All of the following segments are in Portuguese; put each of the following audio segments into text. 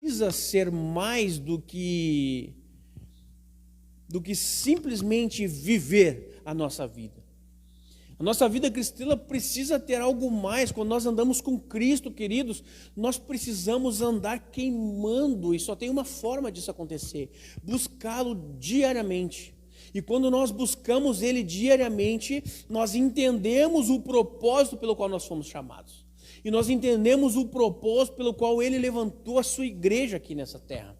precisa ser mais do que simplesmente viver a nossa vida. A nossa vida cristã precisa ter algo mais. Quando nós andamos com Cristo, queridos, nós precisamos andar queimando, e só tem uma forma disso acontecer: buscá-lo diariamente. E quando nós buscamos Ele diariamente, nós entendemos o propósito pelo qual nós fomos chamados. E nós entendemos o propósito pelo qual Ele levantou a sua igreja aqui nessa terra,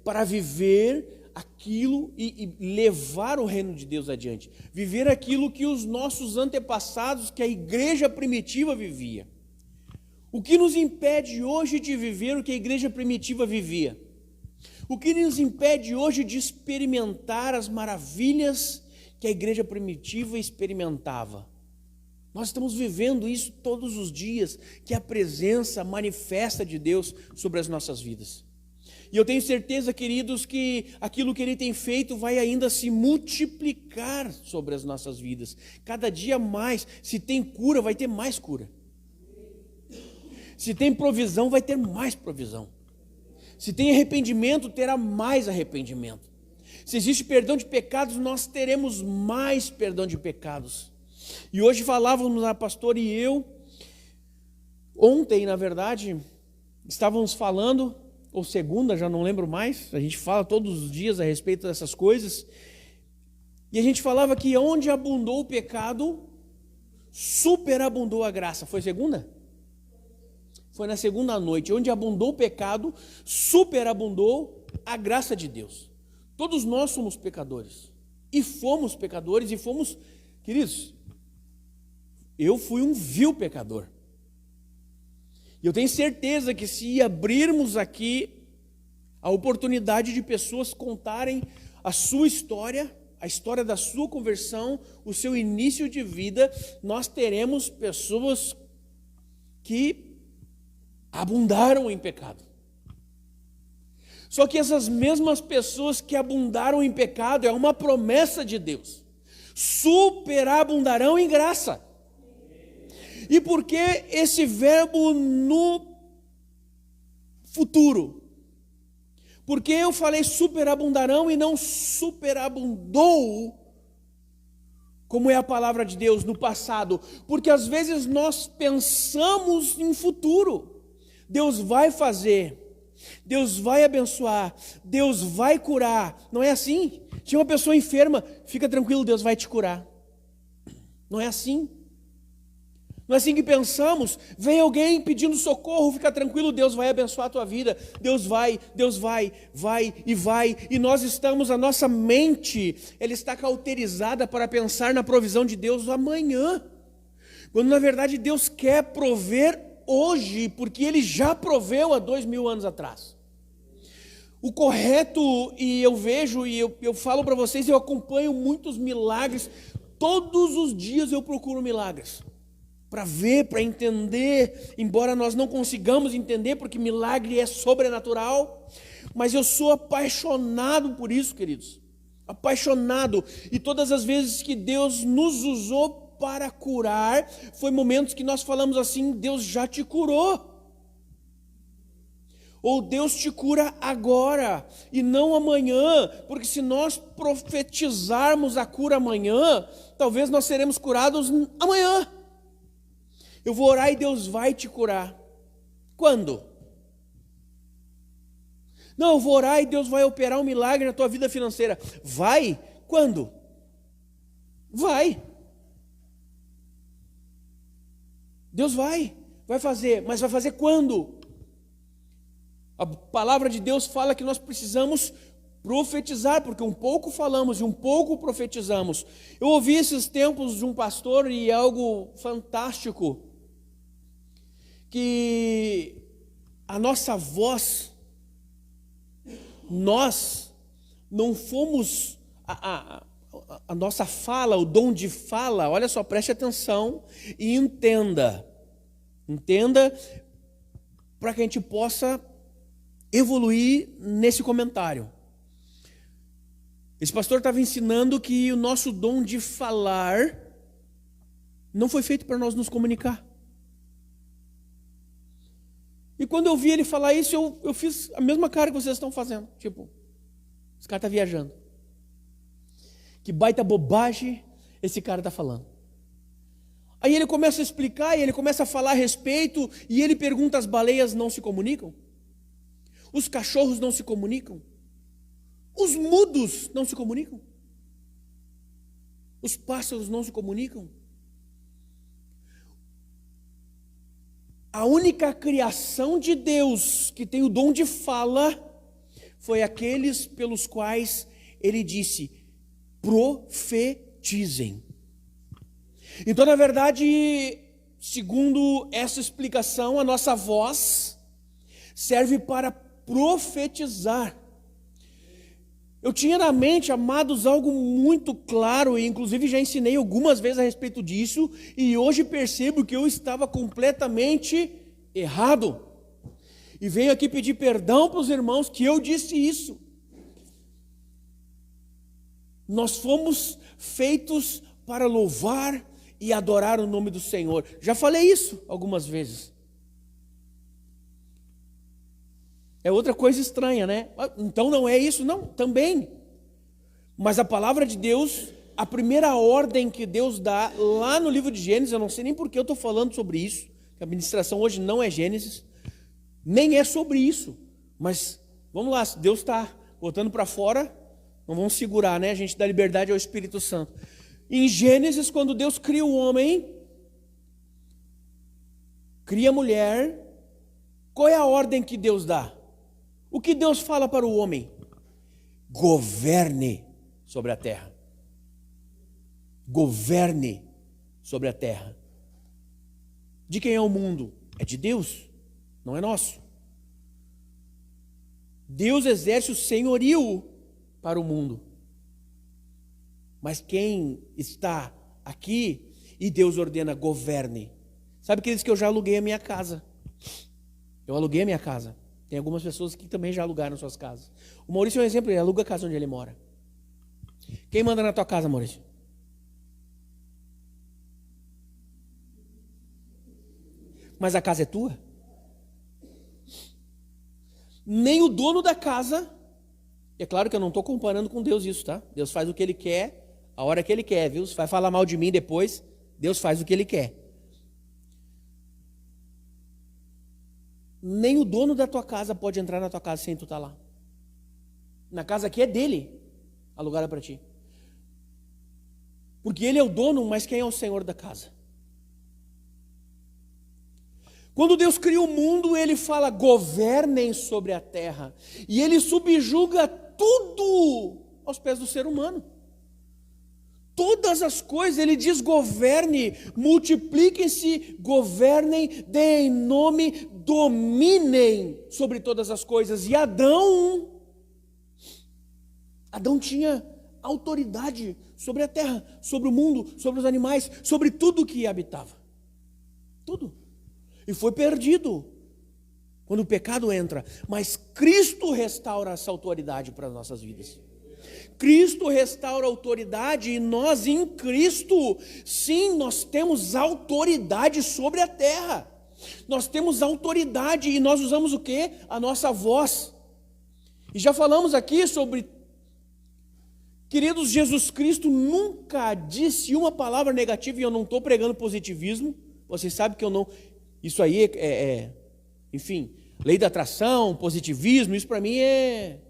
para viver aquilo e levar o reino de Deus adiante, viver aquilo que os nossos antepassados, que a igreja primitiva vivia. O que nos impede hoje de viver o que a igreja primitiva vivia? O que nos impede hoje de experimentar as maravilhas que a igreja primitiva experimentava? Nós estamos vivendo isso todos os dias, que é a presença manifesta de Deus sobre as nossas vidas. E eu tenho certeza, queridos, que aquilo que Ele tem feito vai ainda se multiplicar sobre as nossas vidas. Cada dia mais. Se tem cura, vai ter mais cura. Se tem provisão, vai ter mais provisão. Se tem arrependimento, terá mais arrependimento. Se existe perdão de pecados, nós teremos mais perdão de pecados. E hoje falávamos, a pastora e eu, ontem, na verdade, estávamos falando, ou segunda, já não lembro mais, a gente fala todos os dias a respeito dessas coisas, e a gente falava que onde abundou o pecado, superabundou a graça. Foi segunda? Foi na segunda noite. Onde abundou o pecado, superabundou a graça de Deus. Todos nós somos pecadores, e fomos, queridos, eu fui um vil pecador. E eu tenho certeza que se abrirmos aqui a oportunidade de pessoas contarem a sua história, a história da sua conversão, o seu início de vida, nós teremos pessoas que abundaram em pecado. Só que essas mesmas pessoas que abundaram em pecado, é uma promessa de Deus, superabundarão em graça. E por que esse verbo no futuro? Porque eu falei superabundarão e não superabundou, como é a palavra de Deus, no passado. Porque às vezes nós pensamos em futuro. Deus vai fazer, Deus vai abençoar, Deus vai curar. Não é assim? Tinha uma pessoa enferma, fica tranquilo, Deus vai te curar. Não é assim? Não é assim que pensamos. Vem alguém pedindo socorro, fica tranquilo, Deus vai abençoar a tua vida. Deus vai, e nós estamos, a nossa mente, ela está cauterizada para pensar na provisão de Deus amanhã, quando na verdade Deus quer prover hoje, porque Ele já proveu há 2000 anos atrás. O correto, e eu vejo, e eu falo para vocês, eu acompanho muitos milagres, todos os dias eu procuro milagres, para ver, para entender, embora nós não consigamos entender, porque milagre é sobrenatural, mas eu sou apaixonado por isso, queridos, apaixonado, e todas as vezes que Deus nos usou para curar, foi momentos que nós falamos assim: Deus já te curou, ou Deus te cura agora, e não amanhã, porque se nós profetizarmos a cura amanhã, talvez nós seremos curados amanhã. Eu vou orar e Deus vai te curar. Quando? Não, eu vou orar e Deus vai operar um milagre na tua vida financeira. Vai? Quando? Vai. Deus vai fazer, mas vai fazer quando? A palavra de Deus fala que nós precisamos profetizar, porque um pouco falamos e um pouco profetizamos. Eu ouvi esses tempos de um pastor, e é algo fantástico, que a nossa voz, nós não fomos, a nossa fala, o dom de fala, olha só, preste atenção e entenda para que a gente possa evoluir nesse comentário. Esse pastor estava ensinando que o nosso dom de falar não foi feito para nós nos comunicar. E quando eu vi ele falar isso, eu fiz a mesma cara que vocês estão fazendo. Tipo, esse cara está viajando. Que baita bobagem esse cara está falando. Aí ele começa a explicar, e ele começa a falar a respeito, e ele pergunta: as baleias não se comunicam? Os cachorros não se comunicam? Os mudos não se comunicam? Os pássaros não se comunicam? A única criação de Deus que tem o dom de fala foi aqueles pelos quais ele disse: profetizem. Então, na verdade, segundo essa explicação, a nossa voz serve para profetizar. Eu tinha na mente, amados, algo muito claro, e inclusive já ensinei algumas vezes a respeito disso, e hoje percebo que eu estava completamente errado. E venho aqui pedir perdão para os irmãos que eu disse isso. Nós fomos feitos para louvar e adorar o nome do Senhor. Já falei isso algumas vezes. É outra coisa estranha, né? Então não é isso? Não, também. Mas a palavra de Deus, a primeira ordem que Deus dá lá no livro de Gênesis, eu não sei nem por que eu estou falando sobre isso, que a ministração hoje não é Gênesis, nem é sobre isso. Mas vamos lá, se Deus está botando para fora, não vamos segurar, né? A gente dá liberdade ao Espírito Santo. Em Gênesis, quando Deus cria o homem, cria a mulher, qual é a ordem que Deus dá? O que Deus fala para o homem? Governe sobre a terra. Governe sobre a terra. De quem é o mundo? É de Deus, não é nosso. Deus exerce o senhorio para o mundo. Mas quem está aqui e Deus ordena, governe. Sabe, queridos, que eu já aluguei a minha casa. Eu aluguei a minha casa. Tem algumas pessoas que também já alugaram suas casas. O Maurício é um exemplo, ele aluga a casa onde ele mora. Quem manda na tua casa, Maurício? Mas a casa é tua? Nem o dono da casa, é claro que eu não estou comparando com Deus isso, tá? Deus faz o que Ele quer, a hora que Ele quer, viu? Se vai falar mal de mim depois, Deus faz o que Ele quer. Nem o dono da tua casa pode entrar na tua casa sem tu estar lá. Na casa aqui é dele, alugada para ti. Porque ele é o dono, mas quem é o senhor da casa? Quando Deus cria o mundo, ele fala: governem sobre a terra. E ele subjuga tudo aos pés do ser humano. Todas as coisas, ele diz: governe, multipliquem-se, governem, deem nome, dominem sobre todas as coisas. E Adão tinha autoridade sobre a terra, sobre o mundo, sobre os animais, sobre tudo que habitava. Tudo. E foi perdido quando o pecado entra. Mas Cristo restaura essa autoridade para as nossas vidas. Cristo restaura a autoridade e nós em Cristo, sim, nós temos autoridade sobre a terra. Nós temos autoridade e nós usamos o quê? A nossa voz. E já falamos aqui sobre, queridos, Jesus Cristo nunca disse uma palavra negativa, e eu não estou pregando positivismo, vocês sabem que eu não, isso aí enfim, lei da atração, positivismo, isso para mim é...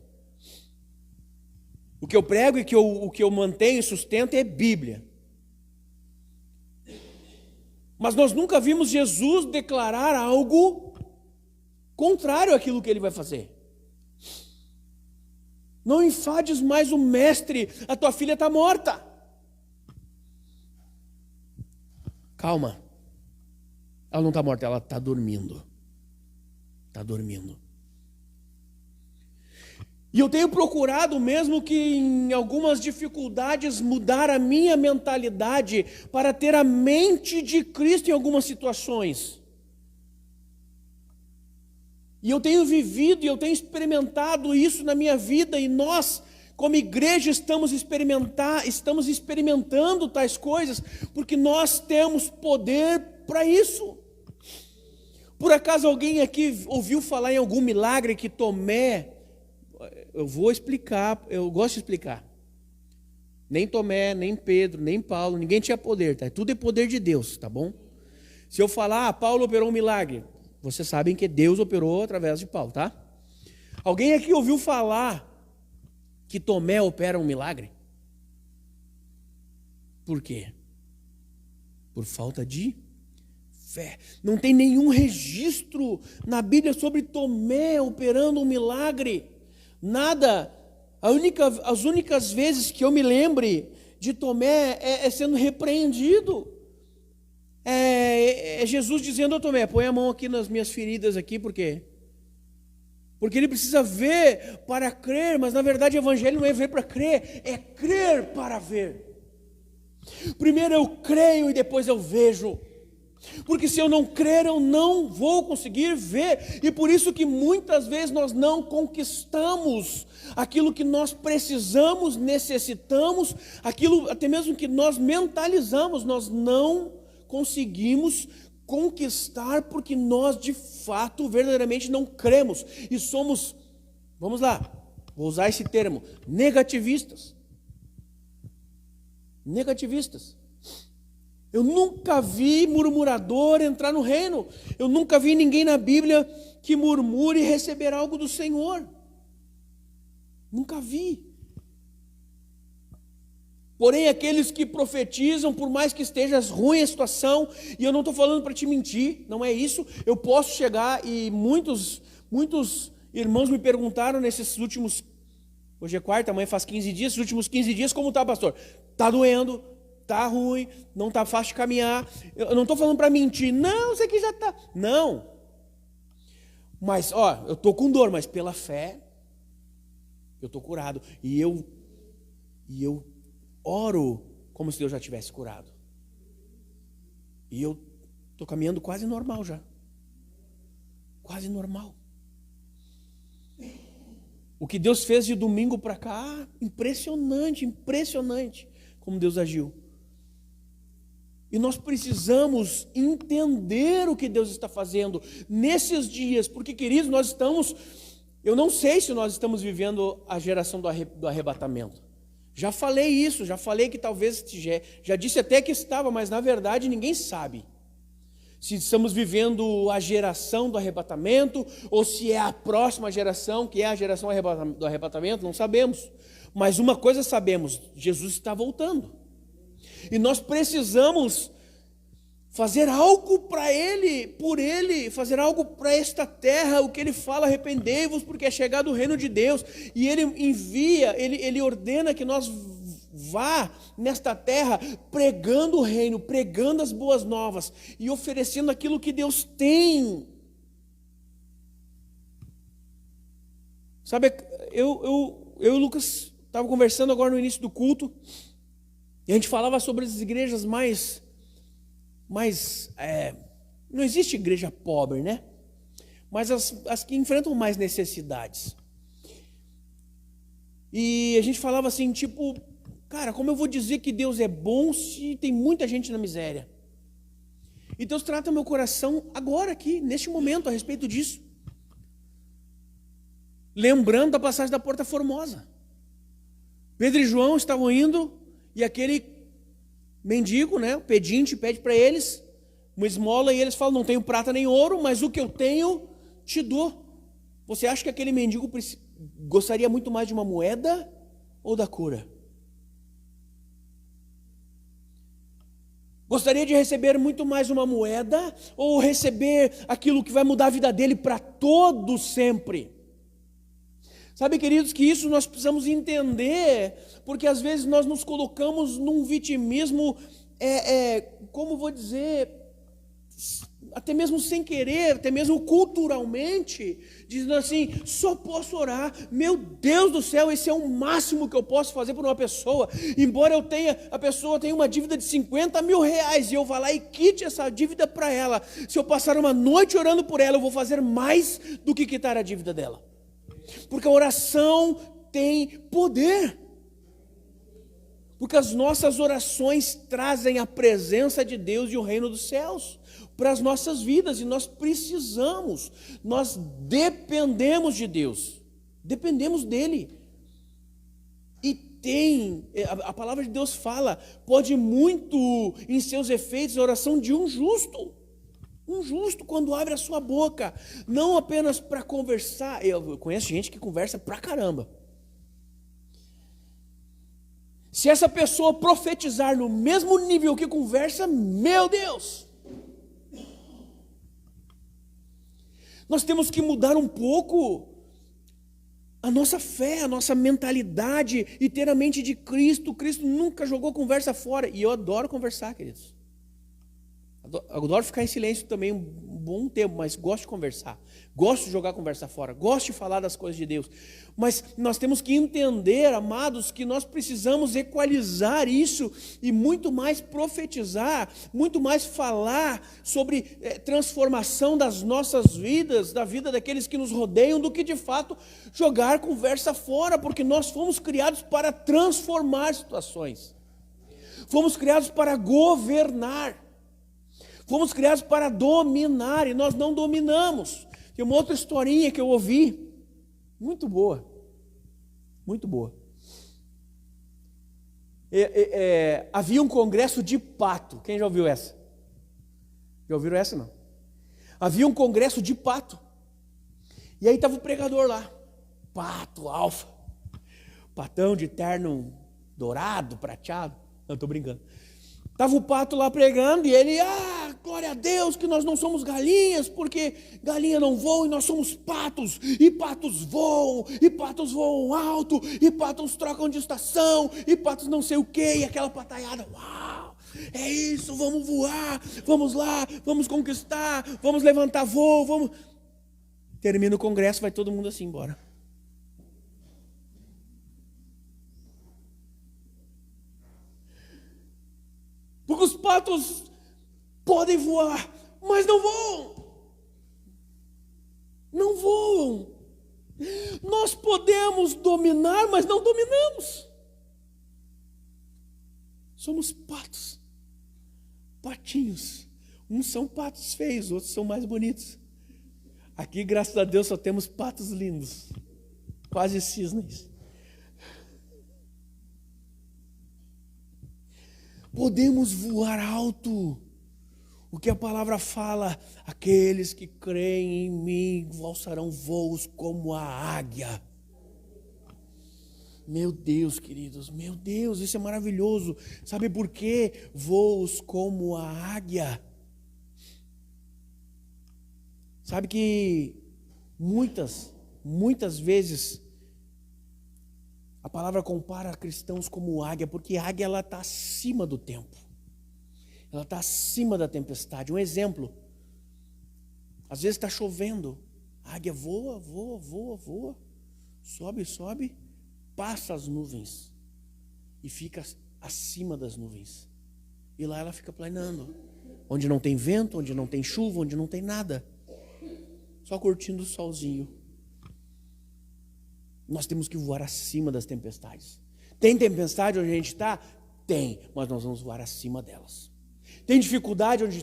O que eu prego e o que eu mantenho e sustento é Bíblia. Mas nós nunca vimos Jesus declarar algo contrário àquilo que ele vai fazer. Não enfades mais o mestre, a tua filha está morta. Calma. Ela não está morta, ela está dormindo. Está dormindo. E eu tenho procurado, mesmo que em algumas dificuldades, mudar a minha mentalidade para ter a mente de Cristo em algumas situações. E eu tenho vivido e eu tenho experimentado isso na minha vida, e nós, como igreja, estamos experimentando tais coisas, porque nós temos poder para isso. Por acaso alguém aqui ouviu falar em algum milagre que Tomé... Eu vou explicar, eu gosto de explicar. Nem Tomé, nem Pedro, nem Paulo, ninguém tinha poder, tá? Tudo é poder de Deus, tá bom? Se eu falar, Paulo operou um milagre, vocês sabem que Deus operou através de Paulo, tá? Alguém aqui ouviu falar que Tomé opera um milagre? Por quê? Por falta de fé. Não tem nenhum registro na Bíblia sobre Tomé operando um milagre. Nada. As únicas vezes que eu me lembre de Tomé é sendo repreendido. É Jesus dizendo a Tomé, põe a mão aqui nas minhas feridas aqui, por quê? Porque ele precisa ver para crer, mas na verdade o evangelho não é ver para crer, é crer para ver. Primeiro eu creio e depois eu vejo. Porque se eu não crer, eu não vou conseguir ver. E por isso que muitas vezes nós não conquistamos aquilo que nós precisamos, necessitamos, aquilo até mesmo que nós mentalizamos, nós não conseguimos conquistar porque nós de fato, verdadeiramente não cremos. E somos, vamos lá, vou usar esse termo, negativistas. Negativistas. Eu nunca vi murmurador entrar no reino. Eu nunca vi ninguém na Bíblia que murmure e receber algo do Senhor. Nunca vi. Porém, aqueles que profetizam, por mais que esteja ruim a situação, e eu não estou falando para te mentir, não é isso, eu posso chegar e muitos irmãos me perguntaram nesses últimos, hoje é quarta, amanhã faz 15 dias, esses últimos 15 dias, como está, pastor? Está doendo, está ruim, não está fácil de caminhar. Eu não estou falando para mentir, não, isso aqui já está. Não. Mas, eu estou com dor, mas pela fé, eu estou curado. E eu oro como se Deus já tivesse curado. E eu estou caminhando quase normal já. Quase normal. O que Deus fez de domingo para cá, impressionante, impressionante como Deus agiu. E nós precisamos entender o que Deus está fazendo nesses dias, porque, queridos, eu não sei se nós estamos vivendo a geração do arrebatamento. Já falei isso, já falei que talvez, já disse até que estava, mas na verdade ninguém sabe. Se estamos vivendo a geração do arrebatamento, ou se é a próxima geração, que é a geração do arrebatamento, não sabemos. Mas uma coisa sabemos, Jesus está voltando. E nós precisamos fazer algo para Ele, por Ele, fazer algo para esta terra, o que Ele fala, arrependei-vos, porque é chegado o reino de Deus, e Ele envia, Ele ordena que nós vá nesta terra pregando o reino, pregando as boas novas, e oferecendo aquilo que Deus tem. Sabe, eu e o Lucas estava conversando agora no início do culto, e a gente falava sobre as igrejas não existe igreja pobre, né? Mas as que enfrentam mais necessidades. E a gente falava assim, tipo, cara, como eu vou dizer que Deus é bom se tem muita gente na miséria? E Deus trata meu coração agora aqui, neste momento, a respeito disso. Lembrando da passagem da Porta Formosa. Pedro e João estavam indo, e aquele mendigo, né, o pedinte, pede para eles uma esmola, e eles falam, não tenho prata nem ouro, mas o que eu tenho, te dou. Você acha que aquele mendigo gostaria muito mais de uma moeda ou da cura? Gostaria de receber muito mais uma moeda ou receber aquilo que vai mudar a vida dele para todo sempre? Sabe, queridos, que isso nós precisamos entender, porque às vezes nós nos colocamos num vitimismo, como vou dizer, até mesmo sem querer, até mesmo culturalmente, dizendo assim, só posso orar, meu Deus do céu, esse é o máximo que eu posso fazer por uma pessoa, embora a pessoa tenha uma dívida de 50 mil reais, e eu vá lá e quite essa dívida para ela, se eu passar uma noite orando por ela, eu vou fazer mais do que quitar a dívida dela. Porque a oração tem poder. Porque as nossas orações trazem a presença de Deus e o reino dos céus. para as nossas vidas, e nós precisamos, nós dependemos de Deus, dependemos dEle. E a palavra de Deus fala, pode muito em seus efeitos a oração de um justo. Um justo quando abre a sua boca, não apenas para conversar. Eu conheço gente que conversa pra caramba. Se essa pessoa profetizar no mesmo nível que conversa, meu Deus! Nós temos que mudar um pouco a nossa fé, a nossa mentalidade e ter a mente de Cristo. Cristo nunca jogou conversa fora. E eu adoro conversar, queridos. Adoro ficar em silêncio também um bom tempo, mas gosto de conversar. Gosto de jogar a conversa fora. Gosto de falar das coisas de Deus. Mas nós temos que entender, amados, que nós precisamos equalizar isso e muito mais profetizar, muito mais falar sobre transformação das nossas vidas, da vida daqueles que nos rodeiam, do que de fato jogar conversa fora, porque nós fomos criados para transformar situações. Fomos criados para governar. Fomos criados para dominar e nós não dominamos. Tem uma outra historinha que eu ouvi, muito boa, muito boa. Havia um congresso de pato. Quem já ouviu essa? Já ouviram essa, não? Havia um congresso de pato. E aí estava o pregador lá, pato, alfa, patão de terno dourado, prateado. Não, estou brincando. Estava o pato lá pregando e ele, glória a Deus que nós não somos galinhas, porque galinha não voa e nós somos patos, e patos voam alto, e patos trocam de estação, e patos não sei o que, e aquela pataiada, uau, é isso, vamos voar, vamos lá, vamos conquistar, vamos levantar voo, vamos... Termina o congresso, vai todo mundo assim embora. Porque os patos podem voar, mas não voam. Não voam. Nós podemos dominar, mas não dominamos. Somos patos. Patinhos. Uns são patos feios, outros são mais bonitos. Aqui, graças a Deus, só temos patos lindos. Quase cisnes. Podemos voar alto. O que a palavra fala, aqueles que creem em mim alçarão voos como a águia. Meu Deus, queridos, meu Deus, isso é maravilhoso. Sabe por quê? Voos como a águia. Sabe que muitas vezes a palavra compara cristãos como águia, porque a águia está acima do tempo. Ela está acima da tempestade. Um exemplo, às vezes está chovendo, a águia voa, sobe, passa as nuvens e fica acima das nuvens. E lá ela fica planando, onde não tem vento, onde não tem chuva, onde não tem nada, só curtindo o solzinho. Nós temos que voar acima das tempestades. Tem tempestade onde a gente está? Tem, mas nós vamos voar acima delas. Tem dificuldade onde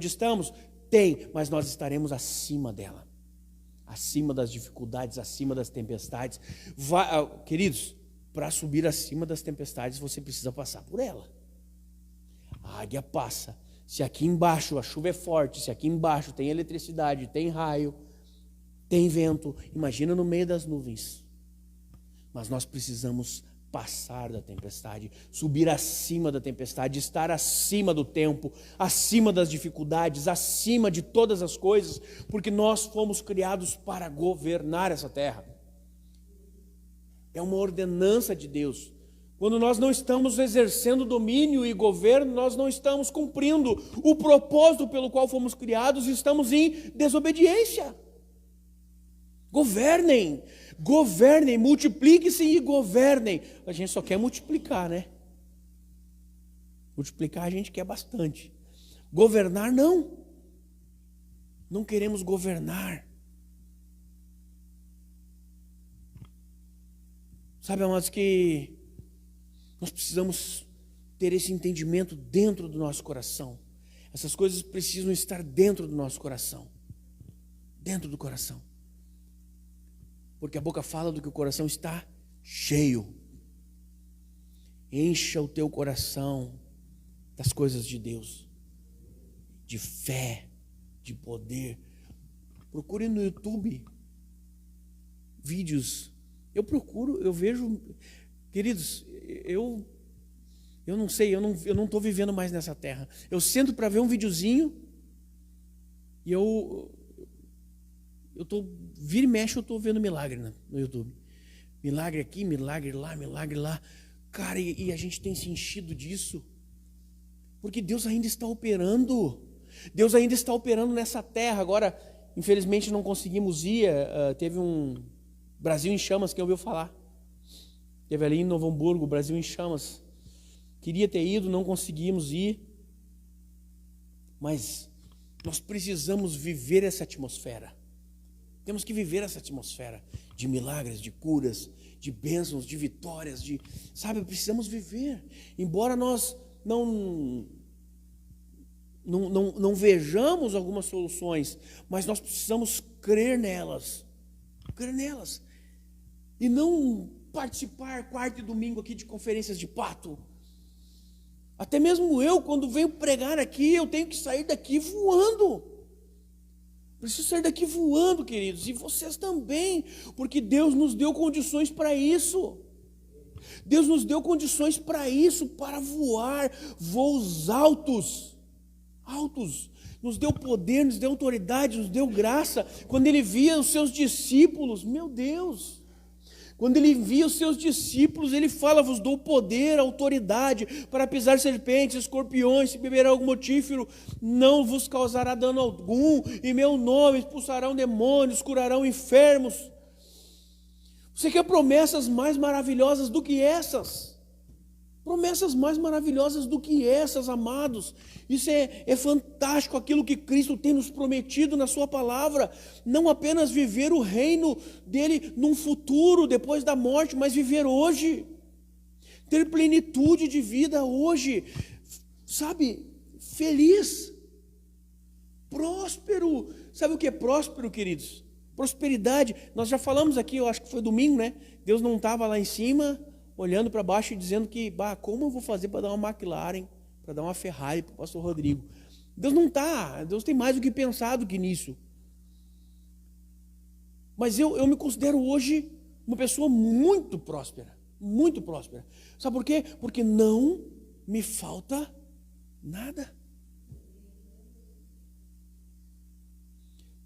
estamos? Tem, mas nós estaremos acima dela. Acima das dificuldades, acima das tempestades. Queridos, para subir acima das tempestades, você precisa passar por ela. A águia passa. Se aqui embaixo a chuva é forte, se aqui embaixo tem eletricidade, tem raio, tem vento, imagina no meio das nuvens. Mas nós precisamos passar da tempestade, subir acima da tempestade, estar acima do tempo, acima das dificuldades, acima de todas as coisas, porque nós fomos criados para governar essa terra. É uma ordenança de Deus. Quando nós não estamos exercendo domínio e governo, nós não estamos cumprindo o propósito pelo qual fomos criados e estamos em desobediência. Governem, multipliquem-se e governem. A gente só quer multiplicar, né? Multiplicar a gente quer bastante. Governar não. Não queremos governar. Sabe, amados, que nós precisamos ter esse entendimento dentro do nosso coração. Essas coisas precisam estar dentro do nosso coração. Dentro do coração. Porque a boca fala do que o coração está cheio. Encha o teu coração das coisas de Deus, de fé, de poder. Procure no YouTube vídeos. Eu vejo, queridos, eu não sei, eu não estou vivendo mais nessa terra. Eu sento para ver um videozinho e vira e mexe, eu estou vendo milagre no YouTube. Milagre aqui, milagre lá, milagre lá. Cara, e a gente tem se enchido disso, porque Deus ainda está operando. Deus ainda está operando nessa terra. Agora, infelizmente não conseguimos ir. Teve um Brasil em Chamas, quem ouviu falar? Teve ali em Novo Hamburgo, Brasil em Chamas. Queria ter ido, não conseguimos ir. Mas nós precisamos viver essa atmosfera. Temos que viver essa atmosfera de milagres, de curas, de bênçãos, de vitórias, sabe, precisamos viver. Embora nós não vejamos algumas soluções, mas nós precisamos crer nelas. Crer nelas. E não participar quarta e domingo aqui de conferências de pato. Até mesmo eu, quando venho pregar aqui, eu tenho que sair daqui voando. Preciso sair daqui voando, queridos, e vocês também, porque Deus nos deu condições para isso. Deus nos deu condições para isso, para voar voos altos. Nos deu poder, nos deu autoridade, nos deu graça. Quando Ele via os seus discípulos, meu Deus, quando Ele via os seus discípulos, Ele fala: vos dou poder, autoridade para pisar serpentes, escorpiões, se beber algo mortífero, não vos causará dano algum, em meu nome expulsarão demônios, curarão enfermos. Você quer promessas mais maravilhosas do que essas? Promessas mais maravilhosas do que essas, amados. Isso é fantástico, aquilo que Cristo tem nos prometido na sua palavra. Não apenas viver o reino dele num futuro, depois da morte, mas viver hoje. Ter plenitude de vida hoje. Sabe, feliz. Próspero. Sabe o que é próspero, queridos? Prosperidade. Nós já falamos aqui, eu acho que foi domingo, né? Deus não estava lá em cima, olhando para baixo e dizendo que, como eu vou fazer para dar uma McLaren, para dar uma Ferrari para o pastor Rodrigo? Deus não está, Deus tem mais do que pensar do que nisso. Mas eu me considero hoje uma pessoa muito próspera, muito próspera. Sabe por quê? Porque não me falta nada.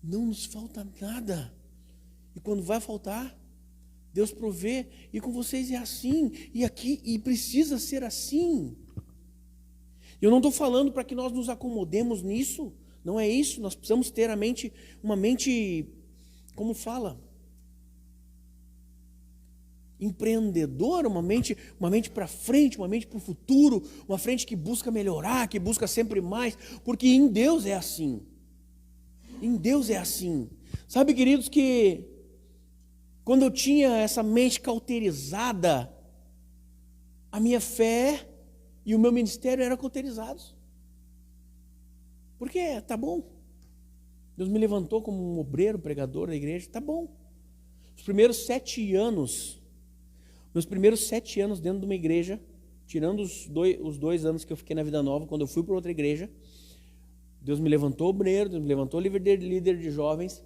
Não nos falta nada. E quando vai faltar, Deus provê, e com vocês é assim, e aqui, e precisa ser assim. Eu não estou falando para que nós nos acomodemos nisso, não é isso. Nós precisamos ter uma mente, como fala? Empreendedora, uma mente para frente, uma mente para o futuro, uma frente que busca melhorar, que busca sempre mais, porque em Deus é assim. Em Deus é assim. Sabe, queridos, que quando eu tinha essa mente cauterizada, a minha fé e o meu ministério eram cauterizados. Porque tá bom. Deus me levantou como um obreiro, pregador da igreja, tá bom. Meus primeiros 7 anos dentro de uma igreja, tirando os dois anos que eu fiquei na Vida Nova, quando eu fui para outra igreja, Deus me levantou obreiro, Deus me levantou líder de jovens.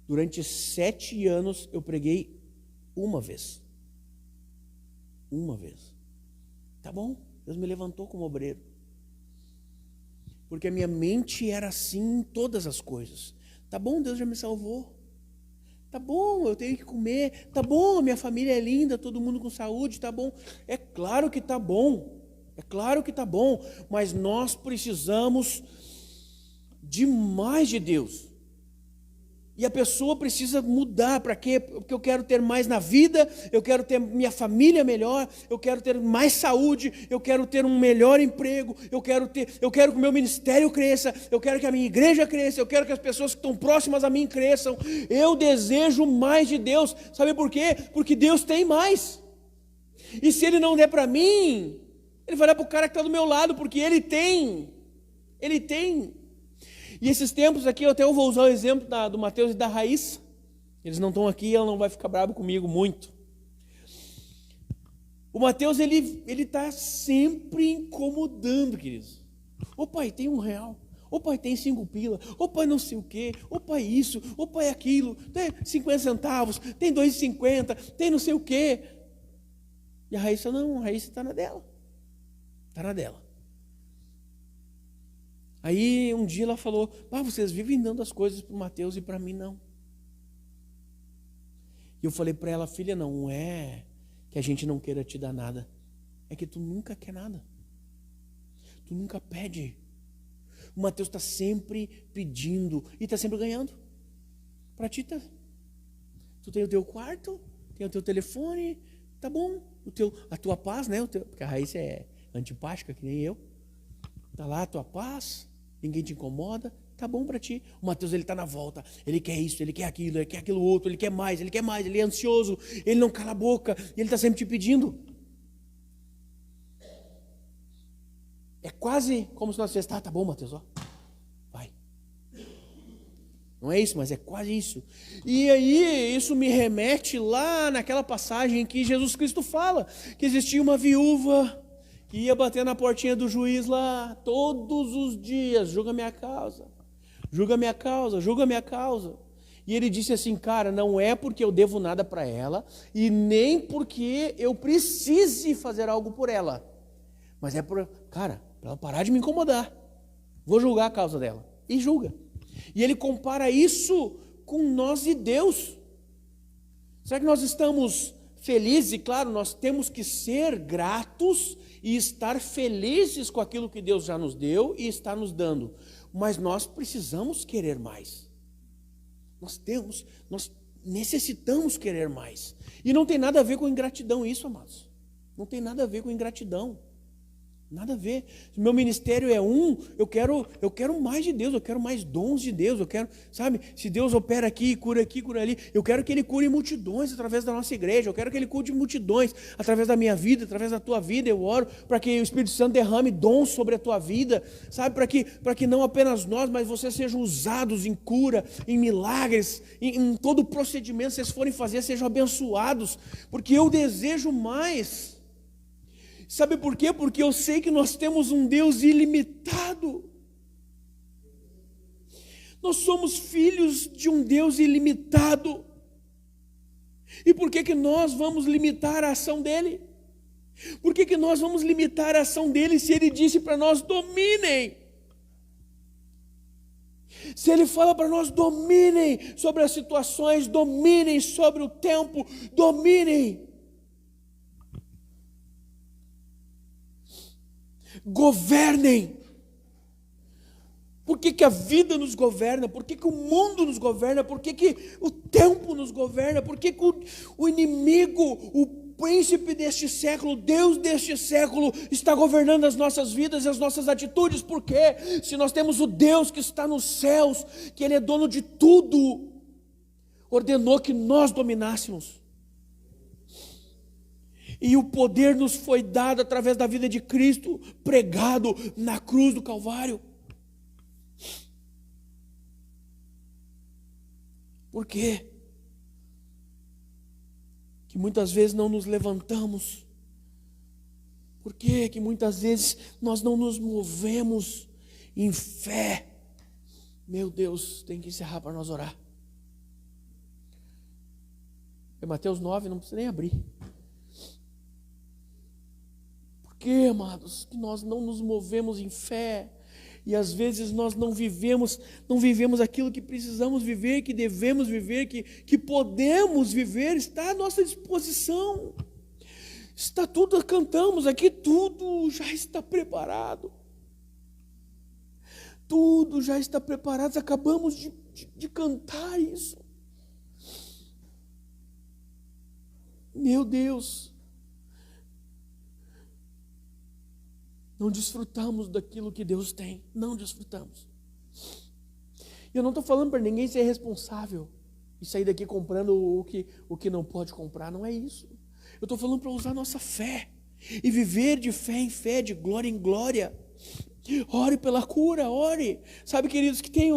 Durante 7 anos eu preguei uma vez. Uma vez. Tá bom, Deus me levantou como obreiro. Porque a minha mente era assim em todas as coisas. Tá bom, Deus já me salvou. Tá bom, eu tenho que comer. Tá bom, minha família é linda, todo mundo com saúde, tá bom. É claro que tá bom. É claro que tá bom. Mas nós precisamos de mais de Deus. E a pessoa precisa mudar. Para quê? Porque eu quero ter mais na vida, eu quero ter minha família melhor, eu quero ter mais saúde, eu quero ter um melhor emprego, eu quero que o meu ministério cresça, eu quero que a minha igreja cresça, eu quero que as pessoas que estão próximas a mim cresçam. Eu desejo mais de Deus. Sabe por quê? Porque Deus tem mais. E se Ele não der para mim, Ele vai dar para o cara que está do meu lado, porque Ele tem. Ele tem. E esses tempos aqui, eu até vou usar o exemplo do Mateus e da Raíssa. Eles não estão aqui, ela não vai ficar bravo comigo muito. O Mateus, ele está sempre incomodando, queridos. Ô pai, tem R$1. Ô pai, tem 5 pila. Ô pai, não sei o quê. Ô pai, isso. Ô pai, aquilo. Tem 50 centavos. Tem 2,50. Tem não sei o quê. E a Raíssa não. A Raíssa está na dela. Está na dela. Aí um dia ela falou: vocês vivem dando as coisas para o Mateus e para mim não. E eu falei para ela: filha, não é que a gente não queira te dar nada. É que tu nunca quer nada. Tu nunca pede. O Mateus está sempre pedindo e está sempre ganhando. Para ti tá. Tu tem o teu quarto, tem o teu telefone, tá bom. A tua paz, né? Porque a Raíssa é antipática, que nem eu. Tá lá a tua paz, ninguém te incomoda, tá bom para ti. O Mateus, ele tá na volta, ele quer isso, ele quer aquilo outro, ele quer mais, ele é ansioso, ele não cala a boca, e ele está sempre te pedindo. É quase como se nós fizéssemos: tá bom, Mateus, ó, vai. Não é isso, mas é quase isso. E aí, isso me remete lá naquela passagem em que Jesus Cristo fala que existia uma viúva que ia bater na portinha do juiz lá todos os dias: julga minha causa, julga minha causa, julga minha causa. E ele disse assim: cara, não é porque eu devo nada para ela e nem porque eu precise fazer algo por ela, mas é para ela parar de me incomodar. Vou julgar a causa dela. E julga. E ele compara isso com nós e Deus. Será que nós estamos felizes? E claro, nós temos que ser gratos e estar felizes com aquilo que Deus já nos deu e está nos dando. Mas nós precisamos querer mais. Nós necessitamos querer mais. E não tem nada a ver com ingratidão isso, amados. Não tem nada a ver com ingratidão. Nada a ver. Se meu ministério é eu quero mais de Deus, eu quero mais dons de Deus, eu quero, sabe, se Deus opera aqui, cura ali, eu quero que Ele cure multidões através da nossa igreja, eu quero que Ele cure multidões através da minha vida, através da tua vida. Eu oro para que o Espírito Santo derrame dons sobre a tua vida, sabe, para que não apenas nós, mas vocês sejam usados em cura, em milagres, em todo o procedimento que vocês forem fazer, sejam abençoados, porque eu desejo mais. Sabe por quê? Porque eu sei que nós temos um Deus ilimitado. Nós somos filhos de um Deus ilimitado. E por que nós vamos limitar a ação dele? Por que nós vamos limitar a ação dele se ele disse para nós: dominem? Se ele fala para nós: dominem sobre as situações, dominem sobre o tempo, dominem. Governem. Por que a vida nos governa? Por que o mundo nos governa? Por que o tempo nos governa? Por que o inimigo, o príncipe deste século, Deus deste século, está governando as nossas vidas e as nossas atitudes? Por quê? Se nós temos o Deus que está nos céus, que Ele é dono de tudo, ordenou que nós dominássemos. E o poder nos foi dado através da vida de Cristo, pregado na cruz do Calvário. Por quê? Que muitas vezes não nos levantamos. Por quê? Que muitas vezes nós não nos movemos em fé. Meu Deus, tem que encerrar para nós orar. É Mateus 9, não precisa nem abrir. Por que, amados, que nós não nos movemos em fé e às vezes nós não vivemos aquilo que precisamos viver, que devemos viver, que podemos viver? Está à nossa disposição. Está tudo, cantamos aqui, tudo já está preparado. Tudo já está preparado, acabamos de cantar isso. Meu Deus. Não desfrutamos daquilo que Deus tem. Não desfrutamos. Eu não estou falando para ninguém ser responsável e sair daqui comprando o que não pode comprar. Não é isso. Eu estou falando para usar nossa fé e viver de fé em fé, de glória em glória. Ore pela cura, ore. Sabe, queridos, que tem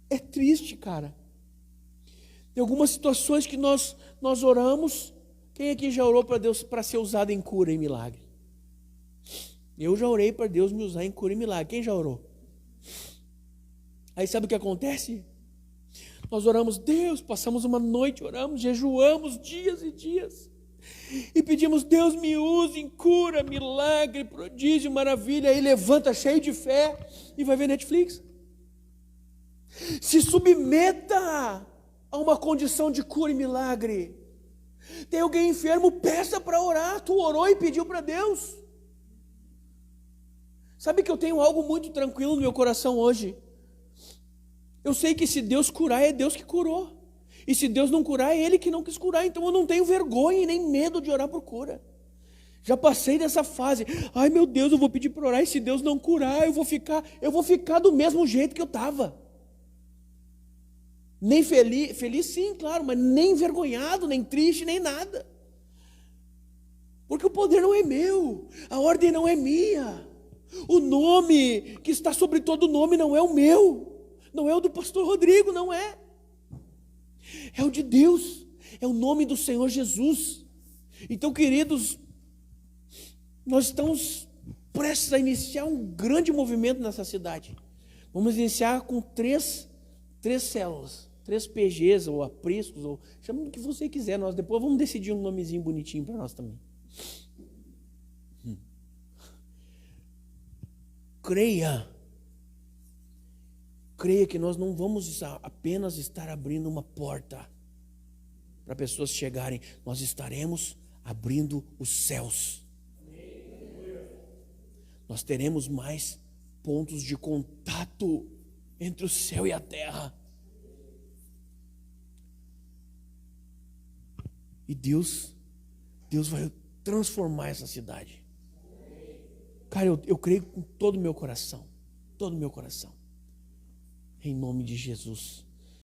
É triste, cara. Tem algumas situações que nós oramos. Quem aqui já orou para Deus para ser usado em cura e milagre? Eu já orei para Deus me usar em cura e milagre. Quem já orou? Aí sabe o que acontece? Nós oramos, Deus, passamos uma noite, oramos, jejuamos dias e dias. E pedimos, Deus me use em cura, milagre, prodígio, maravilha. Aí levanta cheio de fé e vai ver Netflix. Se submeta a uma condição de cura e milagre. Tem alguém enfermo, peça para orar. Tu orou e pediu para Deus. Sabe que eu tenho algo muito tranquilo no meu coração hoje? Eu sei que se Deus curar, é Deus que curou. E se Deus não curar, é Ele que não quis curar. Então eu não tenho vergonha e nem medo de orar por cura. Já passei dessa fase. Ai meu Deus, eu vou pedir para orar e se Deus não curar, eu vou ficar do mesmo jeito que eu estava. Nem feliz sim, claro, mas nem envergonhado, nem triste, nem nada. Porque o poder não é meu, a ordem não é minha. O nome que está sobre todo nome não é o meu, não é o do pastor Rodrigo, não é. É o de Deus, é o nome do Senhor Jesus. Então, queridos, nós estamos prestes a iniciar um grande movimento nessa cidade. Vamos iniciar com três células, 3 PGs ou apriscos, ou chama do que você quiser. Nós depois vamos decidir um nomezinho bonitinho para nós também. Creia que nós não vamos apenas estar abrindo uma porta para pessoas chegarem, nós estaremos abrindo os céus. Nós teremos mais pontos de contato entre o céu e a terra. E Deus vai transformar essa cidade. Cara, eu creio com todo o meu coração. Todo o meu coração. Em nome de Jesus.